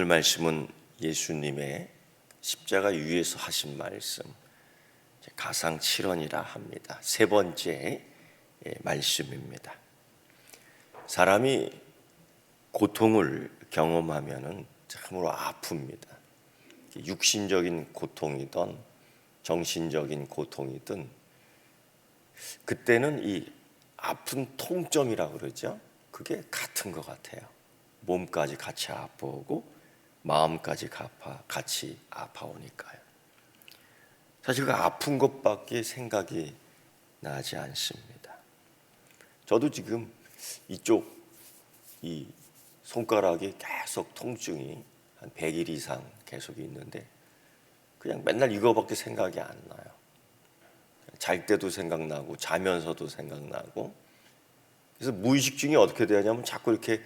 말씀은 예수님의 십자가 위에서 하신 말씀, 가상 7원이라 합니다. 세 번째 말씀입니다. 사람이 고통을 경험하면은 참으로 아픕니다. 육신적인 고통이든 정신적인 고통이든 그때는 이 아픈 통점이라고 그러죠. 그게 같은 것 같아요. 몸까지 같이 아파오고 마음까지 같이 아파오니까요. 사실 그 아픈 것밖에 생각이 나지 않습니다. 저도 지금 이쪽 이 손가락이 계속 통증이 한 100일 이상 계속 있는데 그냥 맨날 이거밖에 생각이 안 나요. 잘 때도 생각나고 자면서도 생각나고. 그래서 무의식 중에 어떻게 되냐면 자꾸 이렇게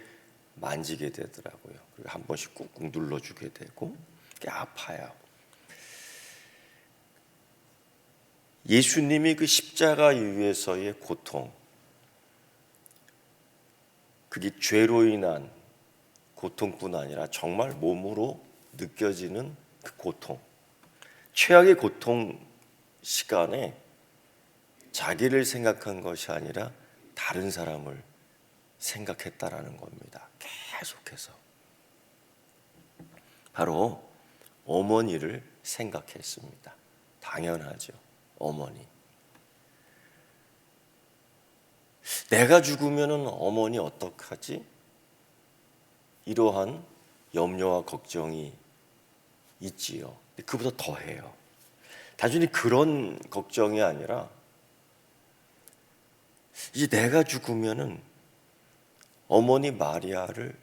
만지게 되더라고요. 그리고 한 번씩 꾹꾹 눌러주게 되고 그게 아파요. 예수님이 그 십자가 위에서의 고통, 그게 죄로 인한 고통뿐 아니라 정말 몸으로 느껴지는 그 고통, 최악의 고통 시간에 자기를 생각한 것이 아니라 다른 사람을 생각했다라는 겁니다. 계속해서 바로 어머니를 생각했습니다. 당연하죠. 어머니. 내가 죽으면은 어머니 어떡하지? 이러한 염려와 걱정이 있지요. 그보다 더해요. 단순히 그런 걱정이 아니라 이제 내가 죽으면은 어머니 마리아를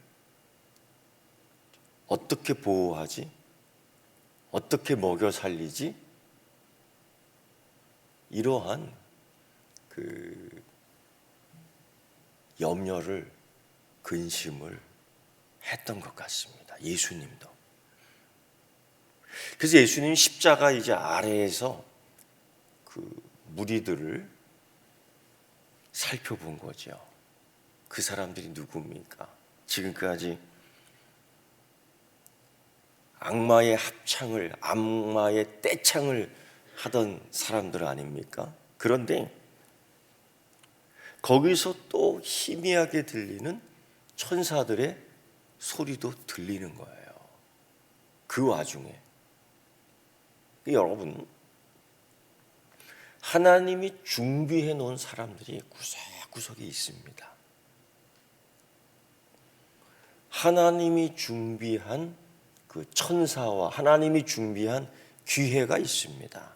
어떻게 보호하지? 어떻게 먹여 살리지? 이러한 그 염려를, 근심을 했던 것 같습니다. 예수님도. 그래서 예수님 십자가 이제 아래에서 그 무리들을 살펴본 거죠. 그 사람들이 누굽니까? 지금까지 악마의 합창을, 악마의 떼창을 하던 사람들 아닙니까? 그런데 거기서 또 희미하게 들리는 천사들의 소리도 들리는 거예요. 그 와중에 여러분, 하나님이 준비해 놓은 사람들이 구석구석에 있습니다. 하나님이 준비한 그 천사와 하나님이 준비한 기회가 있습니다.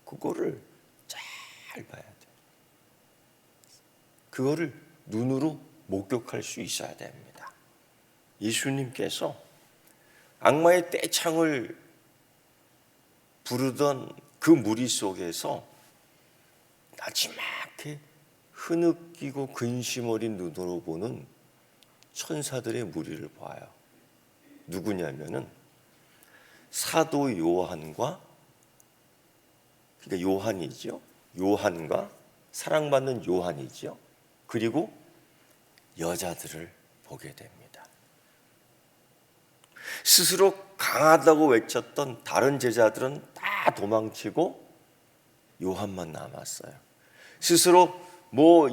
그거를 잘 봐야 돼요. 그거를 눈으로 목격할 수 있어야 됩니다. 예수님께서 악마의 떼창을 부르던 그 무리 속에서 나지막하게 흐느끼고 근심 어린 눈으로 보는 천사들의 무리를 봐요. 누구냐면은 사도 요한과, 그러니까 요한이죠. 요한과 사랑받는 요한이죠. 그리고 여자들을 보게 됩니다. 스스로 강하다고 외쳤던 다른 제자들은 다 도망치고 요한만 남았어요. 스스로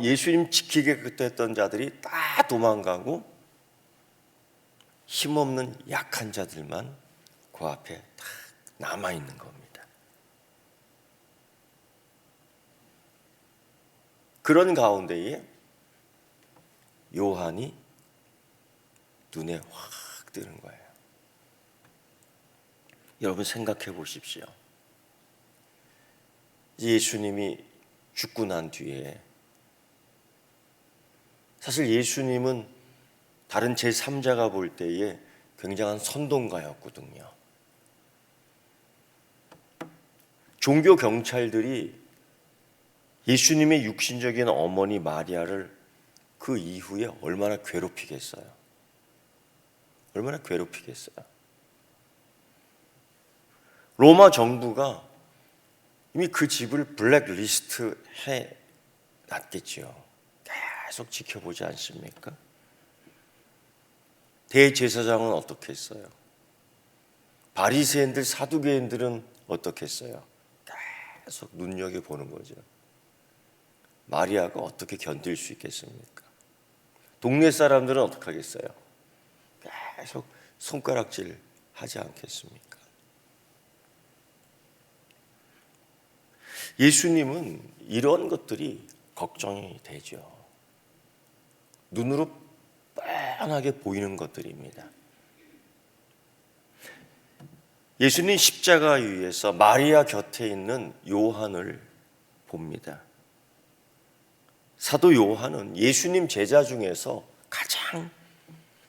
예수님 지키겠다 했던 자들이 다 도망가고 힘없는 약한 자들만 그 앞에 다 남아있는 겁니다. 그런 가운데에 요한이 눈에 확 뜨는 거예요. 여러분 생각해 보십시오. 예수님이 죽고 난 뒤에 사실 예수님은 다른 제3자가 볼 때에 굉장한 선동가였거든요. 종교 경찰들이 예수님의 육신적인 어머니 마리아를 그 이후에 얼마나 괴롭히겠어요. 얼마나 괴롭히겠어요. 로마 정부가 이미 그 집을 블랙리스트 해 놨겠죠. 계속 지켜보지 않습니까? 대제사장은 어떻게 했어요? 바리새인들, 사두개인들은 어떻게 했어요? 계속 눈여겨보는 거죠. 마리아가 어떻게 견딜 수 있겠습니까? 동네 사람들은 어떻게 하겠어요? 계속 손가락질 하지 않겠습니까? 예수님은 이런 것들이 걱정이 되죠. 눈으로 뻔하게 보이는 것들입니다. 예수님 십자가 위에서 마리아 곁에 있는 요한을 봅니다. 사도 요한은 예수님 제자 중에서 가장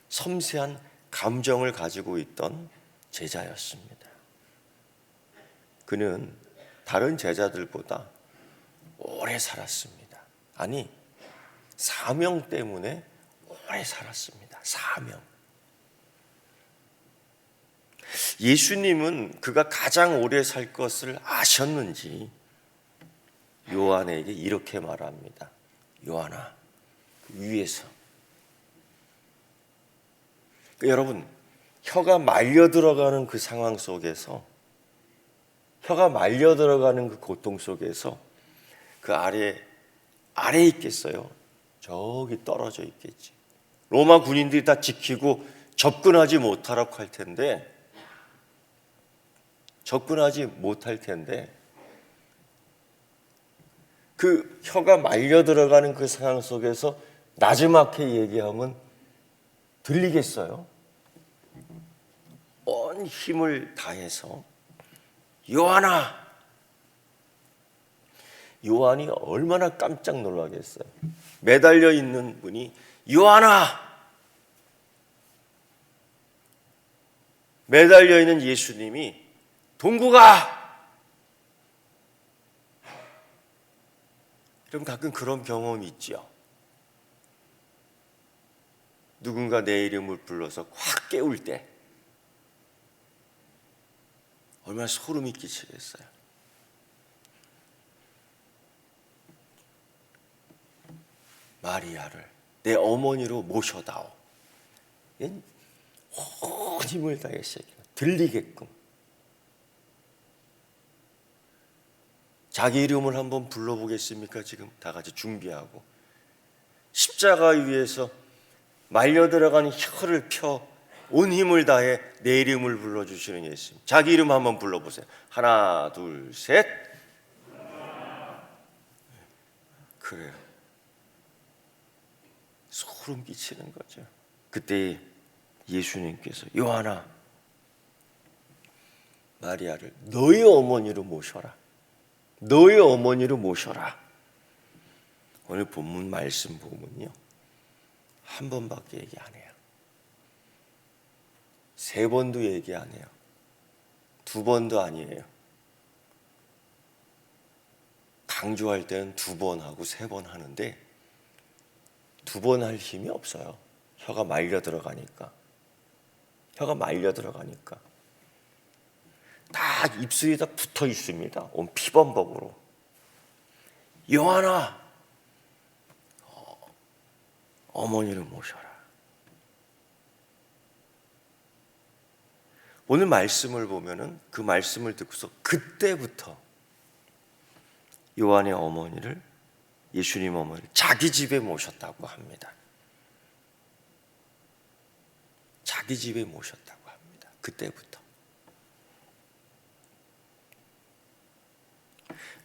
섬세한 감정을 가지고 있던 제자였습니다. 그는 다른 제자들보다 오래 살았습니다. 아니, 사명 때문에 오래 살았습니다. 사명. 예수님은 그가 가장 오래 살 것을 아셨는지 요한에게 이렇게 말합니다. 요한아, 위에서. 여러분, 혀가 말려 들어가는 그 상황 속에서, 혀가 말려 들어가는 그 고통 속에서 그 아래 있겠어요? 저기 떨어져 있겠지. 로마 군인들이 다 지키고 접근하지 못하라고 할 텐데, 그 혀가 말려 들어가는 그 상황 속에서 나지막히 얘기하면 들리겠어요? 온 힘을 다해서 요한아! 요한이 얼마나 깜짝 놀라겠어요. 매달려 있는 분이 요한아! 매달려 있는 예수님이 동구가! 그럼 가끔 그런 경험이 있죠. 누군가 내 이름을 불러서 확 깨울 때 얼마나 소름이 끼치겠어요. 마리아를 내 어머니로 모셔다오. 온 힘을 다해서 들리게끔. 자기 이름을 한번 불러보겠습니까? 지금 다 같이 준비하고 십자가 위에서 말려 들어간 혀를 펴 온 힘을 다해 내 이름을 불러주시는 예수님. 자기 이름 한번 불러보세요. 하나, 둘, 셋. 그래요. 소름 끼치는 거죠. 그때 예수님께서 요한아, 마리아를 너희 어머니로 모셔라. 너희 어머니로 모셔라. 오늘 본문 말씀 보면요, 한 번밖에 얘기 안 해요. 3번도 얘기 안 해요. 2번도 아니에요. 강조할 때는 2번 하고 3번 하는데 2번 할 힘이 없어요. 혀가 말려 들어가니까. 다 입술이 다 붙어 있습니다. 온 피범벅으로. 요한아, 어머니를 모셔라. 오늘 말씀을 보면은 그 말씀을 듣고서 그때부터 요한의 어머니를, 예수님 어머니를 자기 집에 모셨다고 합니다. 자기 집에 모셨다고 합니다. 그때부터.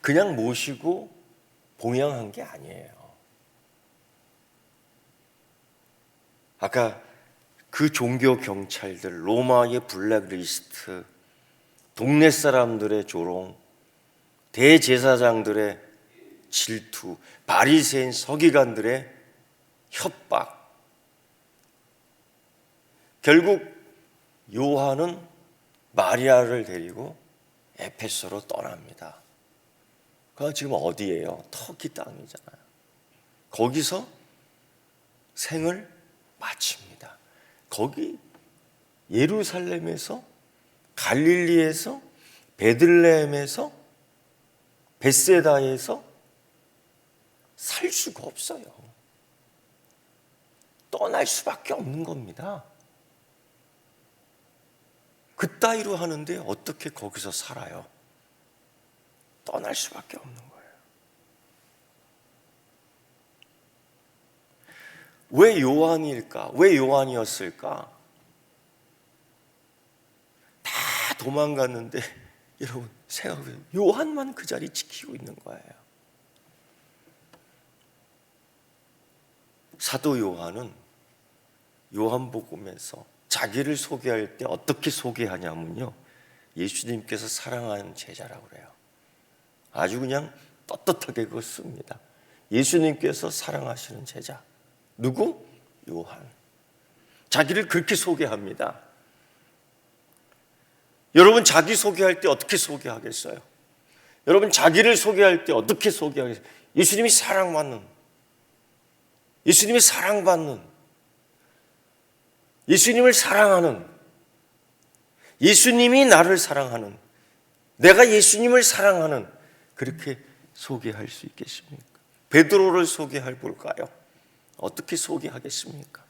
그냥 모시고 봉양한 게 아니에요. 아까 그 종교 경찰들, 로마의 블랙리스트, 동네 사람들의 조롱, 대제사장들의 질투, 바리새인 서기관들의 협박. 결국 요한은 마리아를 데리고 에페소로 떠납니다. 그가 지금 어디예요? 터키 땅이잖아요. 거기서 생을 마칩니다. 거기 예루살렘에서, 갈릴리에서, 베들레헴에서, 벳세다에서 살 수가 없어요. 떠날 수밖에 없는 겁니다. 그따위로 하는데 어떻게 거기서 살아요? 떠날 수밖에 없는 거예요. 왜 요한일까? 왜 요한이었을까? 다 도망갔는데 여러분 생각해보세요. 요한만 그 자리 지키고 있는 거예요. 사도 요한은 요한복음에서 자기를 소개할 때 어떻게 소개하냐면요, 예수님께서 사랑하는 제자라고 그래요. 아주 그냥 떳떳하게 그거 씁니다. 예수님께서 사랑하시는 제자. 누구? 요한. 자기를 그렇게 소개합니다. 여러분 자기 소개할 때 어떻게 소개하겠어요? 여러분 자기를 소개할 때 어떻게 소개하겠어요? 예수님이 사랑받는, 예수님이 사랑받는, 예수님을 사랑하는, 예수님이 나를 사랑하는, 내가 예수님을 사랑하는, 그렇게 소개할 수 있겠습니까? 베드로를 소개해 볼까요? 어떻게 소개하겠습니까?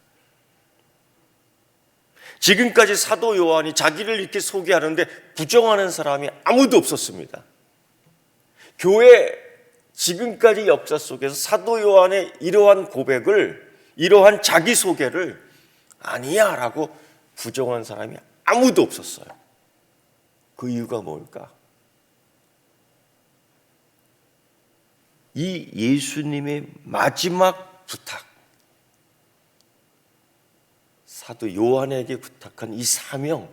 지금까지 사도 요한이 자기를 이렇게 소개하는데 부정하는 사람이 아무도 없었습니다. 교회 지금까지 역사 속에서 사도 요한의 이러한 고백을, 이러한 자기소개를 아니야 라고 부정한 사람이 아무도 없었어요. 그 이유가 뭘까? 이 예수님의 마지막 부탁, 사도 요한에게 부탁한 이 사명,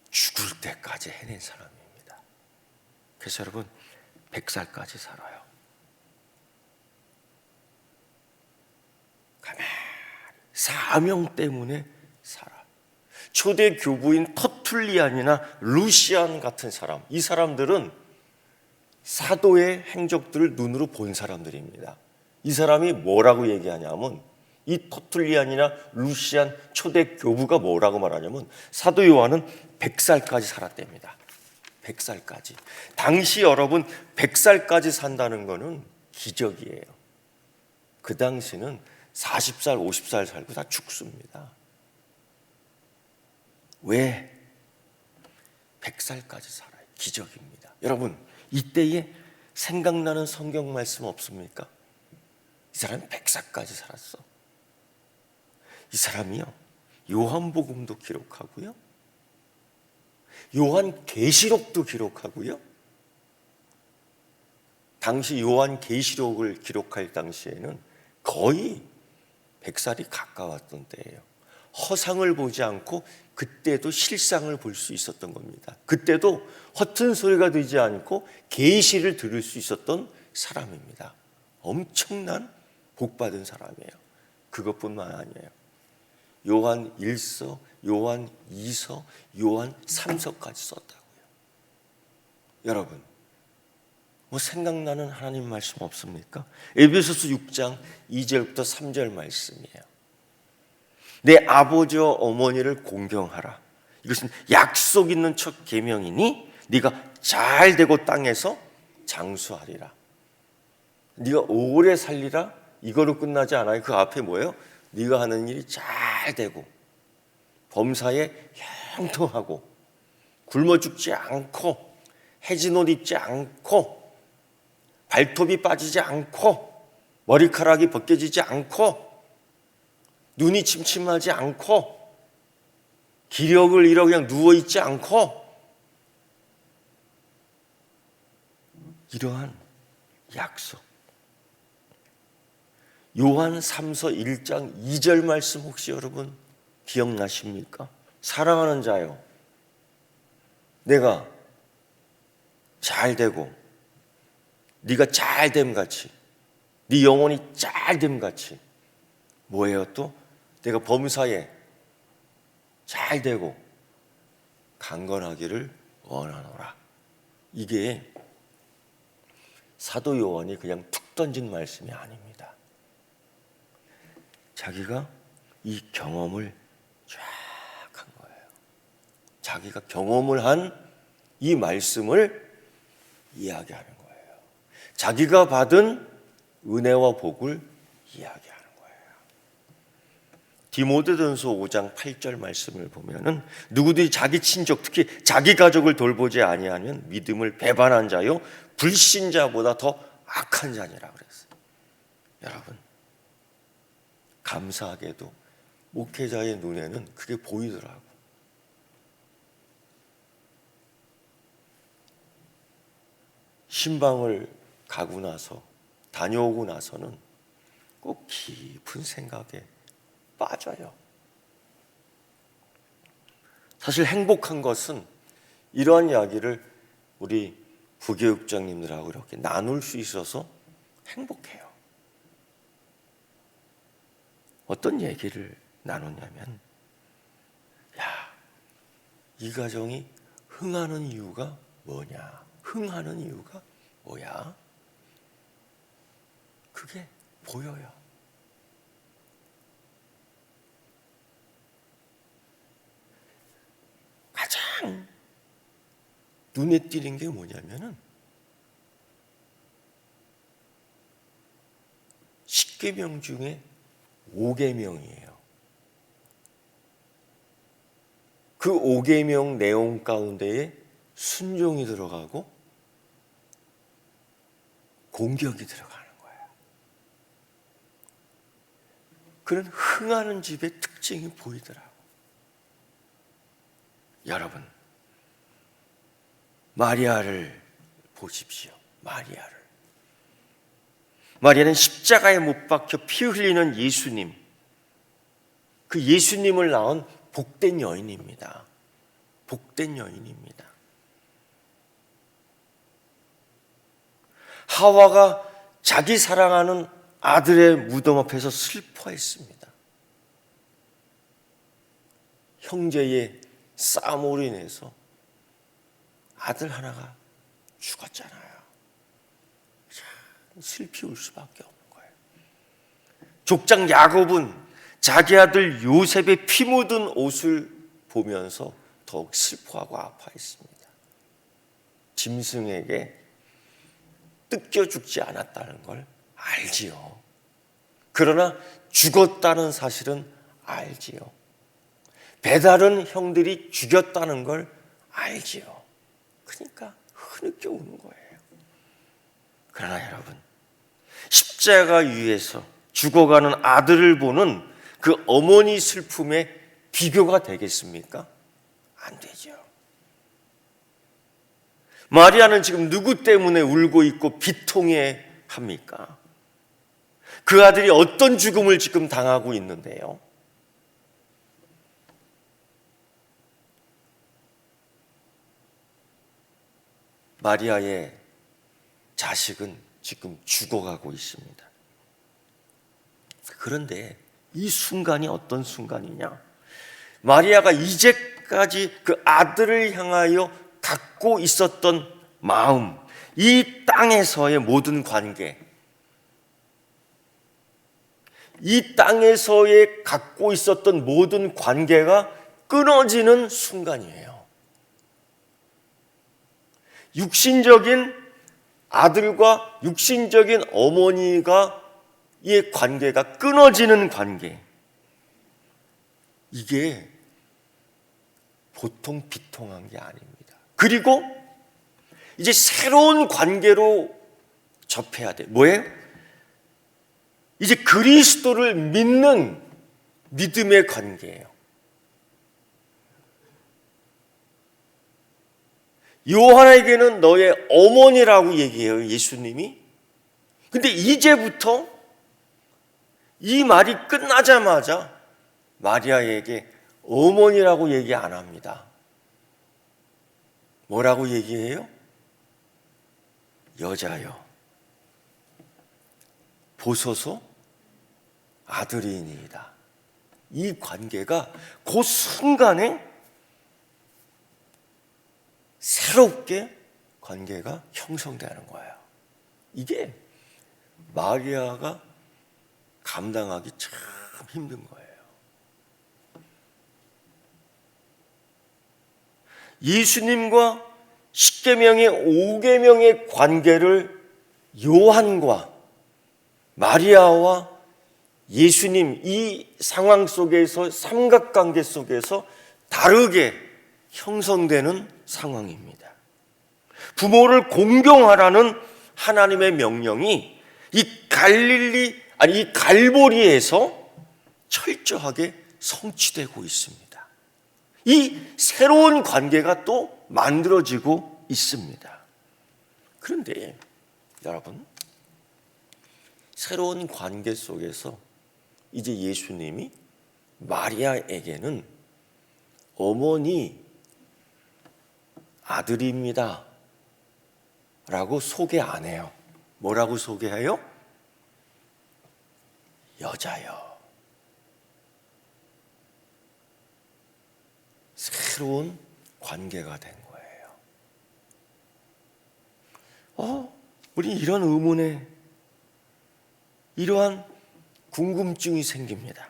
죽을 때까지 해낸 사람입니다. 그래서 여러분 100살까지 살아요. 가만히 사명 때문에 살아. 초대 교부인 터툴리안이나 루시안 같은 사람, 이 사람들은 사도의 행적들을 눈으로 본 사람들입니다. 이 사람이 뭐라고 얘기하냐면, 이 터툴리안이나 루시안 초대 교부가 뭐라고 말하냐면, 사도 요한은 100살까지 살았답니다. 100살까지. 당시 여러분 100살까지 산다는 것은 기적이에요. 그 당시는 40살, 50살 살고 다 죽습니다. 왜? 100살까지 살아요. 기적입니다. 여러분, 이때에 생각나는 성경 말씀 없습니까? 이 사람이 100살까지 살았어. 이 사람이요, 요한복음도 기록하고요, 요한계시록도 기록하고요. 당시 요한계시록을 기록할 당시에는 거의 100살이 가까웠던 때예요. 허상을 보지 않고 그때도 실상을 볼 수 있었던 겁니다. 그때도 허튼 소리가 되지 않고 계시를 들을 수 있었던 사람입니다. 엄청난 복받은 사람이에요. 그것뿐만 아니에요. 요한 1서, 요한 2서, 요한 3서까지 썼다고요. 여러분, 뭐 생각나는 하나님 말씀 없습니까? 에베소서 6장 2절부터 3절 말씀이에요. 내 아버지와 어머니를 공경하라. 이것은 약속 있는 첫 계명이니 네가 잘 되고 땅에서 장수하리라. 네가 오래 살리라. 이거로 끝나지 않아요. 그 앞에 뭐예요? 네가 하는 일이 잘 되고 범사에 형통하고 굶어 죽지 않고 해진 옷 입지 않고 발톱이 빠지지 않고 머리카락이 벗겨지지 않고 눈이 침침하지 않고 기력을 잃어 그냥 누워있지 않고, 이러한 약속. 요한 3서 1장 2절 말씀 혹시 여러분 기억나십니까? 사랑하는 자요, 내가 잘 되고 네가 잘됨 같이, 네 영혼이 잘됨 같이, 뭐예요 또? 내가 범사에 잘 되고 강건하기를 원하노라. 이게 사도 요한이 그냥 툭 던진 말씀이 아닙니다. 자기가 이 경험을 쫙 한 거예요. 자기가 경험을 한 이 말씀을 이야기하는 거예요. 자기가 받은 은혜와 복을 이야기하는 거예요. 디모데전서 5장 8절 말씀을 보면은 누구든지 자기 친족 특히 자기 가족을 돌보지 아니하면 믿음을 배반한 자요 불신자보다 더 악한 자니라 그랬어요. 여러분, 감사하게도 목회자의 눈에는 그게 보이더라고. 신방을 가고 나서 다녀오고 나서는 꼭 깊은 생각에 빠져요. 사실 행복한 것은 이러한 이야기를 우리 부교육장님들하고 이렇게 나눌 수 있어서 행복해요. 어떤 얘기를 나누냐면, 야, 이 가정이 흥하는 이유가 뭐냐? 흥하는 이유가 뭐야? 그게 보여요. 가장 눈에 띄는 게 뭐냐면은 10계명 중에 5계명이에요. 그 5계명 내용 가운데에 순종이 들어가고 공격이 들어가는 거예요. 그런 흥하는 집의 특징이 보이더라고요. 여러분, 마리아를 보십시오. 마리아는 십자가에 못 박혀 피 흘리는 예수님, 그 예수님을 낳은 복된 여인입니다. 복된 여인입니다. 하와가 자기 사랑하는 아들의 무덤 앞에서 슬퍼했습니다. 형제의 싸움으로 인해서 아들 하나가 죽었잖아요. 참 슬피 울 수밖에 없는 거예요. 족장 야곱은 자기 아들 요셉의 피 묻은 옷을 보면서 더욱 슬퍼하고 아파했습니다. 짐승에게 뜯겨 죽지 않았다는 걸 알지요. 그러나 죽었다는 사실은 알지요. 배다른 형들이 죽였다는 걸 알지요. 그러니까 흐느껴 우는 거예요. 그러나 여러분, 십자가 위에서 죽어가는 아들을 보는 그 어머니 슬픔에 비교가 되겠습니까? 안 되죠. 마리아는 지금 누구 때문에 울고 있고 비통해 합니까? 그 아들이 어떤 죽음을 지금 당하고 있는데요? 마리아의 자식은 지금 죽어가고 있습니다. 그런데 이 순간이 어떤 순간이냐? 마리아가 이제까지 그 아들을 향하여 갖고 있었던 마음, 이 땅에서의 모든 관계, 이 땅에서의 갖고 있었던 모든 관계가 끊어지는 순간이에요. 육신적인 아들과 육신적인 어머니가 이 관계가 끊어지는 관계, 이게 보통 비통한 게 아닙니다. 그리고 이제 새로운 관계로 접해야 돼. 뭐예요? 이제 그리스도를 믿는 믿음의 관계예요. 요한에게는 너의 어머니라고 얘기해요, 예수님이. 근데 이제부터 이 말이 끝나자마자 마리아에게 어머니라고 얘기 안 합니다. 뭐라고 얘기해요? 여자여, 보소서 아들이니이다. 이 관계가 그 순간에 새롭게 관계가 형성되는 거예요. 이게 마리아가 감당하기 참 힘든 거예요. 예수님과 10계명의 5계명의 관계를 요한과 마리아와 예수님 이 상황 속에서 삼각관계 속에서 다르게 형성되는 상황입니다. 부모를 공경하라는 하나님의 명령이 이 갈보리에서 철저하게 성취되고 있습니다. 이 새로운 관계가 또 만들어지고 있습니다. 그런데 여러분, 새로운 관계 속에서 이제 예수님이 마리아에게는 어머니 아들입니다 라고 소개 안 해요. 뭐라고 소개해요? 여자여. 새로운 관계가 된 거예요. 우리 이런 의문에 이러한 궁금증이 생깁니다.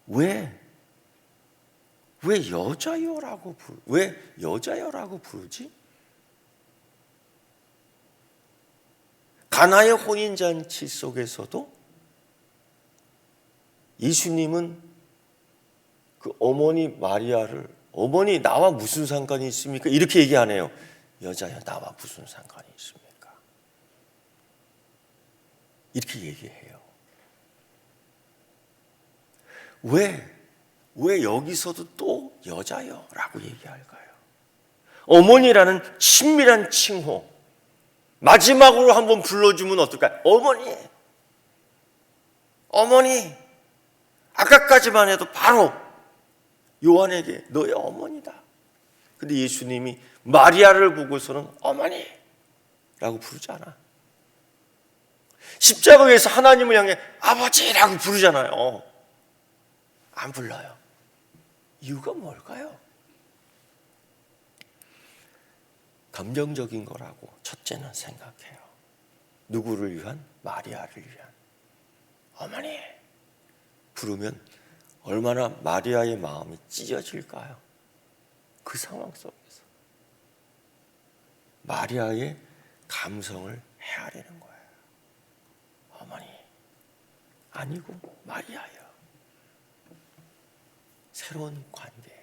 왜 여자여라고 부르지? 가나의 혼인잔치 속에서도 예수님은 그 어머니 마리아를 어머니 나와 무슨 상관이 있습니까? 이렇게 얘기 안 해요. 여자여 나와 무슨 상관이 있습니까? 이렇게 얘기해요. 왜 여기서도 또 여자여라고 얘기할까요? 어머니라는 친밀한 칭호 마지막으로 한번 불러주면 어떨까요? 어머니 아까까지만 해도 바로 요한에게 너의 어머니다. 근데 예수님이 마리아를 보고서는 어머니라고 부르잖아. 십자가에서 하나님을 향해 아버지라고 부르잖아요. 안 불러요. 이유가 뭘까요? 감정적인 거라고 첫째는 생각해요. 누구를 위한? 마리아를 위한. 어머니 부르면 얼마나 마리아의 마음이 찢어질까요? 그 상황 속에서 마리아의 감성을 헤아리는 거예요. 어머니 아니고 마리아예요. 새로운 관계예요.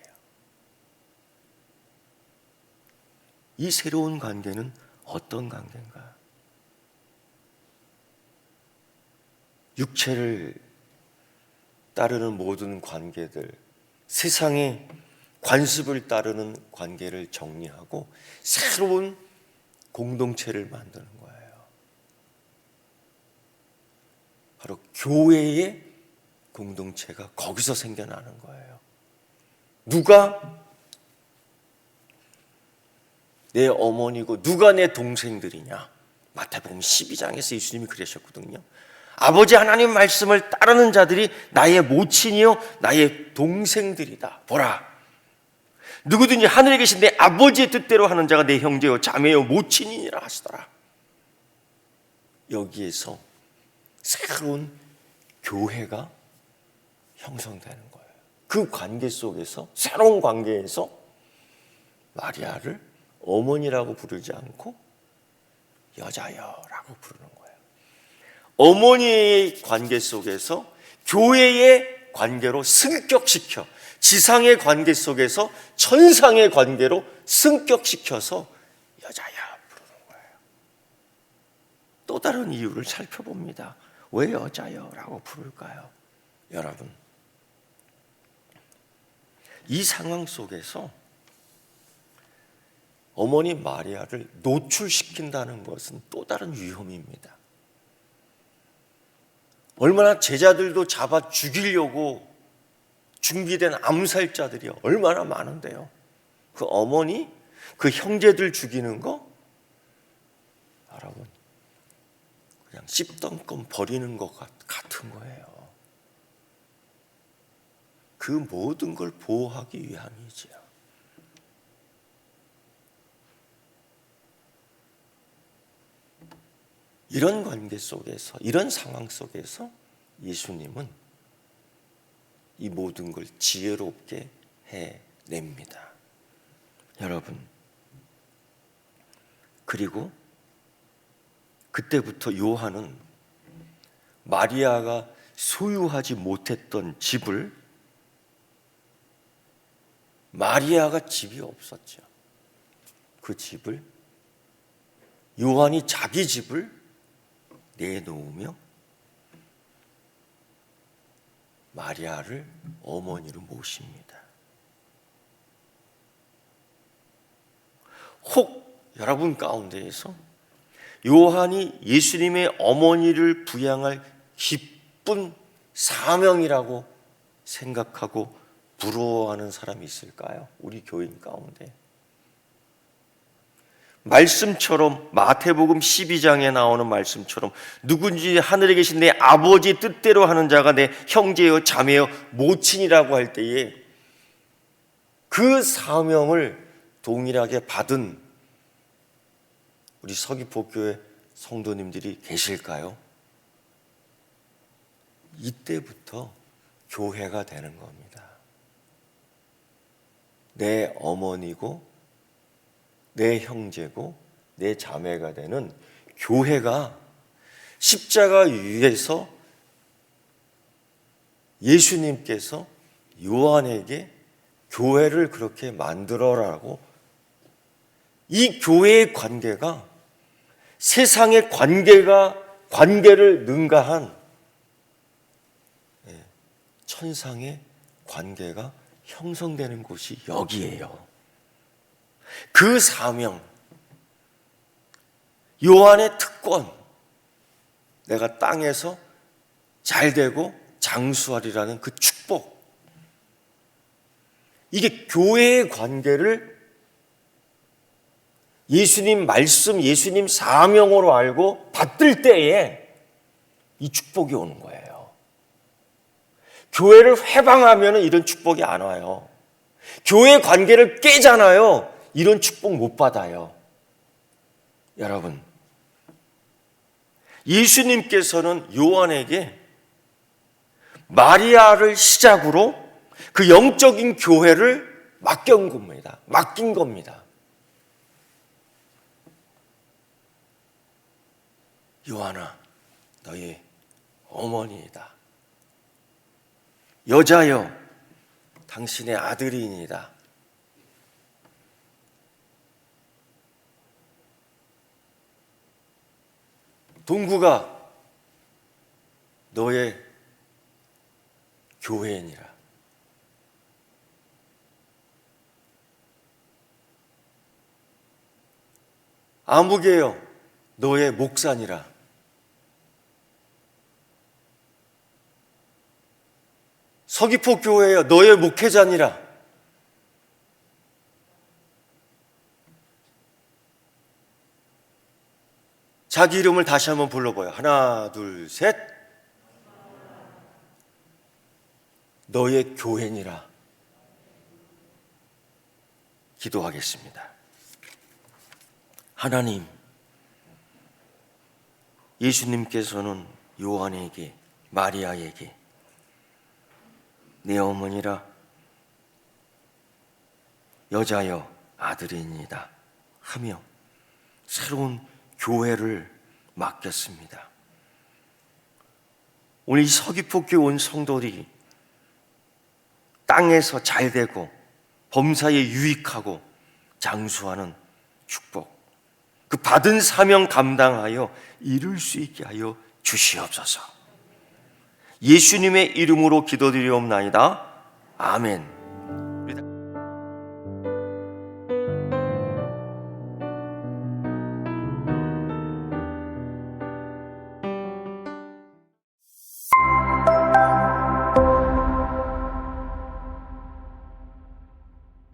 이 새로운 관계는 어떤 관계인가? 육체를 따르는 모든 관계들, 세상의 관습을 따르는 관계를 정리하고 새로운 공동체를 만드는 거예요. 바로 교회의 공동체가 거기서 생겨나는 거예요. 누가 내 어머니고 누가 내 동생들이냐? 마태복음 12장에서 예수님이 그러셨거든요. 아버지 하나님 말씀을 따르는 자들이 나의 모친이요 나의 동생들이다. 보라, 누구든지 하늘에 계신 내 아버지의 뜻대로 하는 자가 내 형제요 자매요 모친이니라 하시더라. 여기에서 새로운 교회가 형성되는 거예요. 그 관계 속에서, 새로운 관계에서 마리아를 어머니라고 부르지 않고 여자여라고 부르는 거예요. 어머니의 관계 속에서 교회의 관계로 승격시켜, 지상의 관계 속에서 천상의 관계로 승격시켜서 여자야 부르는 거예요. 또 다른 이유를 살펴봅니다. 왜 여자여라고 부를까요? 여러분, 이 상황 속에서 어머니 마리아를 노출시킨다는 것은 또 다른 위험입니다. 얼마나 제자들도 잡아 죽이려고 준비된 암살자들이 얼마나 많은데요. 그 어머니, 그 형제들 죽이는 거 여러분 그냥 씹던 껌 버리는 것 같은 거예요. 그 모든 걸 보호하기 위함이지요. 이런 관계 속에서, 이런 상황 속에서 예수님은 이 모든 걸 지혜롭게 해냅니다. 여러분, 그리고 그때부터 요한은 마리아가 소유하지 못했던 집을, 마리아가 집이 없었죠. 그 집을 요한이 자기 집을 내놓으며 마리아를 어머니로 모십니다. 혹 여러분 가운데에서 요한이 예수님의 어머니를 부양할 기쁜 사명이라고 생각하고 부러워하는 사람이 있을까요? 우리 교인 가운데. 말씀처럼, 마태복음 12장에 나오는 말씀처럼 누군지 하늘에 계신 내 아버지 뜻대로 하는 자가 내 형제요 자매요 모친이라고 할 때에 그 사명을 동일하게 받은 우리 서귀포교회 성도님들이 계실까요? 이때부터 교회가 되는 겁니다. 내 어머니고 내 형제고 내 자매가 되는 교회가 십자가 위에서 예수님께서 요한에게 교회를 그렇게 만들어라고, 이 교회의 관계가 세상의 관계를 능가한 천상의 관계가 형성되는 곳이 여기예요. 그 사명, 요한의 특권, 내가 땅에서 잘되고 장수하리라는 그 축복, 이게 교회의 관계를 예수님 말씀, 예수님 사명으로 알고 받들 때에 이 축복이 오는 거예요. 교회를 회방하면 이런 축복이 안 와요. 교회 관계를 깨잖아요. 이런 축복 못 받아요. 여러분, 예수님께서는 요한에게 마리아를 시작으로 그 영적인 교회를 맡긴 겁니다. 요한아, 너희 어머니이다. 여자여, 당신의 아들이니이다. 동구가 너의 교회니라. 아무개여, 너의 목사니라. 서귀포 교회여, 너의 목회자니라. 자기 이름을 다시 한번 불러봐요. 하나, 둘, 셋. 너의 교회니라. 기도하겠습니다. 하나님, 예수님께서는 요한에게, 마리아에게 내 어머니라, 여자여 아들이니이다 하며 새로운 교회를 맡겼습니다. 오늘 이 서귀포교회 온 성도들이 땅에서 잘되고 범사에 유익하고 장수하는 축복, 그 받은 사명 감당하여 이룰 수 있게 하여 주시옵소서. 예수님의 이름으로 기도드리옵나이다. 아멘.